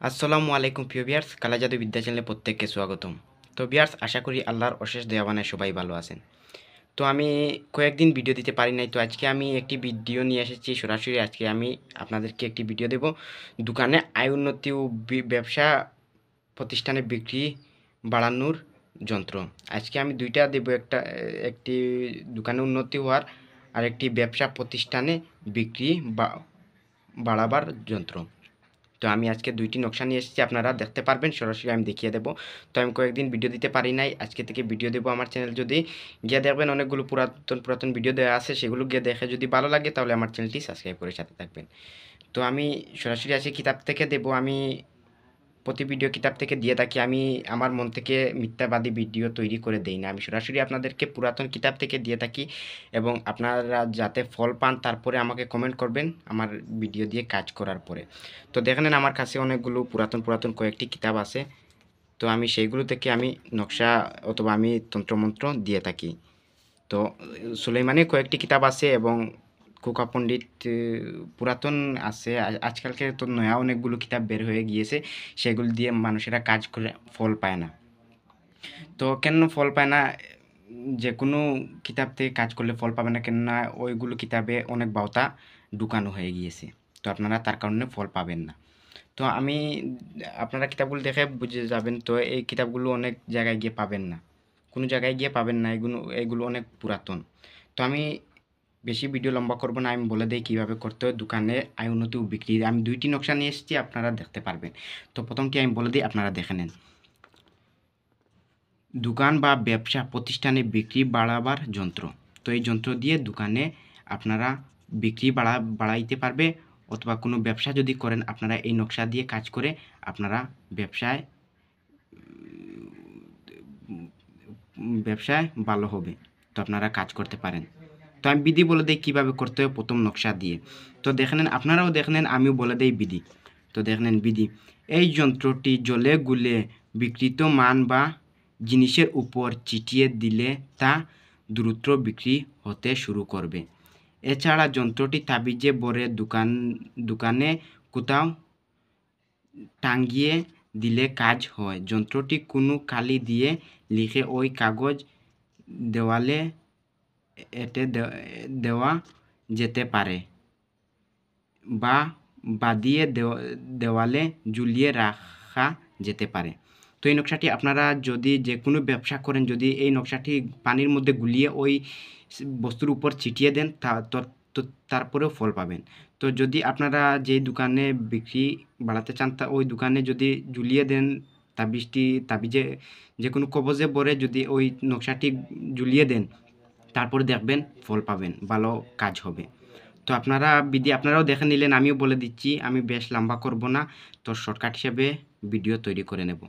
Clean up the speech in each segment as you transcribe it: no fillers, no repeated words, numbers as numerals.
আসসালামু আলাইকুম প্রিয় ভিউয়ার্স, কালা জাদু বিদ্যা চ্যানেলে প্রত্যেককে স্বাগতম। তো ভিউয়ার্স, আশা করি আল্লাহর অশেষ দয়াবানায় সবাই ভালো আছেন। তো আমি কয়েকদিন ভিডিও দিতে পারি নাই, তো আজকে আমি একটি ভিডিও নিয়ে এসেছি সরাসরি। আজকে আমি আপনাদেরকে একটি ভিডিও দেব দোকানে আয় উন্নতি ও ব্যবসা প্রতিষ্ঠানে বিক্রি বাড়ানোর যন্ত্র। আজকে আমি দুইটা দেব, একটি দোকানে উন্নতি হওয়ার আর একটি ব্যবসা প্রতিষ্ঠানে বিক্রি বাড়াবার যন্ত্র। তো আমি আজকে দুইটি নকশা নিয়ে এসেছি, আপনারা দেখতে পারবেন, সরাসরি আমি দেখিয়ে দেবো। তো আমি কয়েকদিন ভিডিও দিতে পারি নাই, আজকে থেকে ভিডিও দেবো। আমার চ্যানেল যদি গিয়ে দেখবেন, অনেকগুলো পুরাতন ভিডিও দেওয়া আছে, সেগুলো গিয়ে দেখে যদি ভালো লাগে তাহলে আমার চ্যানেলটি সাবস্ক্রাইব করে সাথে থাকবেন। তো আমি সরাসরি আজকে কিতাব থেকে দেবো। আমি প্রতি ভিডিও কিতাব থেকে দিয়ে থাকি। আমি আমার মন থেকে মিথ্যাবাদী ভিডিও তৈরি করে দেই না, আমি সরাসরি আপনাদেরকে পুরাতন কিতাব থেকে দিয়ে থাকি এবং আপনারা যাতে ফল পান তারপরে আমাকে কমেন্ট করবেন আমার ভিডিও দিয়ে কাজ করার পরে। তো দেখে নেন, আমার কাছে অনেকগুলো পুরাতন কয়েকটি কিতাব আছে। তো আমি সেইগুলো থেকে আমি নকশা অথবা আমি তন্ত্রমন্ত্র দিয়ে থাকি। তো সুলাইমানের কয়েকটি কিতাব আছে এবং খোকা পণ্ডিত পুরাতন আছে। আজকালকে তো নয়া অনেকগুলো কিতাব বের হয়ে গিয়েছে, সেগুলো দিয়ে মানুষেরা কাজ করে ফল পায় না। তো কেন ফল পায় না? যে কোনো কিতাব থেকে কাজ করলে ফল পাবে না, কেননা ওইগুলো কিতাবে অনেক বাউতা ঢুকানো হয়ে গিয়েছে। তো আপনারা তার কারণে ফল পাবেন না। তো আমি আপনারা কিতাবগুলো দেখে বুঝে যাবেন। তো এই কিতাবগুলো অনেক জায়গায় গিয়ে পাবেন না, কোনো জায়গায় গিয়ে পাবেন না, এগুলো অনেক পুরাতন। তো আমি বেশি ভিডিও লম্বা করব না, আমি বলে দেই কীভাবে করতে হয় দোকানে আয় উন্নতি ও বিক্রি। আমি দুইটি নকশা নিয়ে এসেছি, আপনারা দেখতে পারবেন। তো প্রথমটি আমি বলে দিই, আপনারা দেখে নেন। দোকান বা ব্যবসা প্রতিষ্ঠানে বিক্রি বাড়াবার যন্ত্র। তো এই যন্ত্র দিয়ে দোকানে আপনারা বিক্রি বাড়াইতে পারবে, অথবা কোনো ব্যবসা যদি করেন আপনারা এই নকশা দিয়ে কাজ করে আপনারা ব্যবসায় ভালো হবে। তো আপনারা কাজ করতে পারেন। তো আমি বিধি বলে দিই কীভাবে করতে হয় প্রথম নকশা দিয়ে। তো দেখে নেন, আপনারাও দেখে নেন, আমিও বলে দিই বিধি। তো দেখে নেন বিধি। এই যন্ত্রটি জলে গুলে বিকৃত মান বা জিনিসের উপর ছিটিয়ে দিলে তা দ্রুত বিক্রি হতে শুরু করবে। এছাড়া যন্ত্রটি তাবিজে ভরে দোকানে কোথাও টাঙিয়ে দিলে কাজ হয়। যন্ত্রটি কোনো কালি দিয়ে লিখে ওই কাগজ দেওয়ালে এঁটে দেওয়া যেতে পারে বা বাঁধিয়ে দেওয়ালে ঝুলিয়ে রাখা যেতে পারে। তো এই নকশাটি আপনারা যদি যে কোনো ব্যবসা করেন, যদি এই নকশাটি পানির মধ্যে গুলিয়ে ওই বস্তুর উপর ছিটিয়ে দেন তো তারপরেও ফল পাবেন। তো যদি আপনারা যেই দোকানে বিক্রি বাড়াতে চান ওই দোকানে যদি ঝুলিয়ে দেন তাবিজে যে কোনো কবজে ভরে যদি ওই নকশাটি ঝুলিয়ে দেন, তারপরে দেখবেন ফল পাবেন, ভালো কাজ হবে। তো আপনারাও দেখে নিলেন, আমিও বলে দিচ্ছি, আমি বেশ লম্বা করব না, তো শর্টকাট হিসেবে ভিডিও তৈরি করে নেব।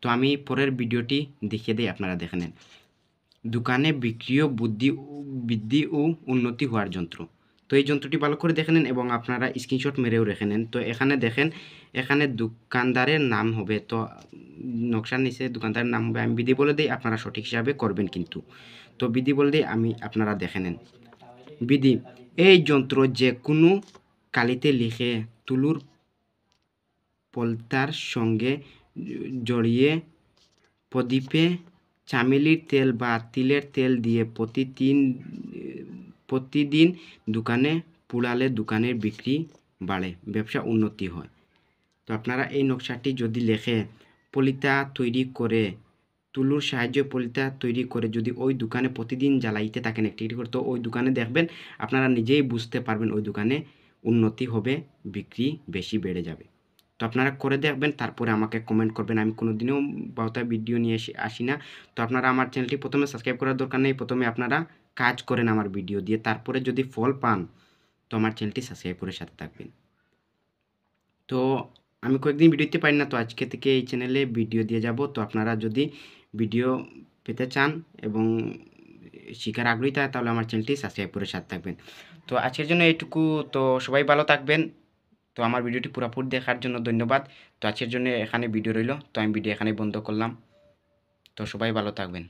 তো আমি পরের ভিডিওটি দেখিয়ে দিই, আপনারা দেখে নেন। দোকানে বিক্রি ও বৃদ্ধি ও উন্নতি হওয়ার যন্ত্র। তো এই যন্ত্রটি ভালো করে দেখে নেন এবং আপনারা স্ক্রিনশট মেরেও রেখে নেন। তো এখানে দেখেন, এখানে দোকানদারের নাম হবে, তো নকশার নিচে দোকানদারের নাম হবে। আমি বিধি বলে দিই, আপনারা সঠিক হিসাবে করবেন কিন্তু। তো বিধি বলে দিই, আপনারা দেখে নেন। বিধি: এই যন্ত্র যে কোনো কালিতে লিখে তুলুর পলতার সঙ্গে জড়িয়ে প্রদীপে চামেলির তেল বা তিলের তেল দিয়ে প্রতিদিন দোকানে পুড়ালে দোকানের বিক্রি বাড়ে, ব্যবসা উন্নতি হয়। তো আপনারা এই নকশাটি যদি লেখে পলিতা তৈরি করে, তুলোর সাহায্যে পলিতা তৈরি করে যদি ওই দোকানে প্রতিদিন জ্বালাইতে থাকেন একটি করে, তো ওই দোকানে দেখবেন আপনারা নিজেই বুঝতে পারবেন ওই দোকানে উন্নতি হবে, বিক্রি বেশি বেড়ে যাবে। তো আপনারা করে দেখবেন, তারপরে আমাকে কমেন্ট করবেন। আমি কোনো দিনও বাউতা ভিডিও নিয়ে আসি না। তো আপনারা আমার চ্যানেলটি প্রথমে সাবস্ক্রাইব করার দরকার নেই, প্রথমে আপনারা কাজ করেন আমার ভিডিও দিয়ে, তারপরে যদি ফল পান তো আমার চ্যানেলটি সাবস্ক্রাইব করে সাথে থাকবেন। তো আমি কয়েকদিন ভিডিও দিতে পারি না, তো আজকে থেকে এই চ্যানেলে ভিডিও দিয়ে যাব। তো আপনারা যদি ভিডিও পেতে চান এবং শিখার আগ্রহী থাকে তাহলে আমার চ্যানেলটি সাবস্ক্রাইব করে সাথে থাকবেন। তো আজকের জন্য এইটুকু। তো সবাই ভালো থাকবেন। তো আমার ভিডিওটি পুরোপুরি দেখার জন্য ধন্যবাদ। তো আজকের জন্য এখানে ভিডিও রইল। তো আমি ভিডিও এখানে বন্ধ করলাম। তো সবাই ভালো থাকবেন।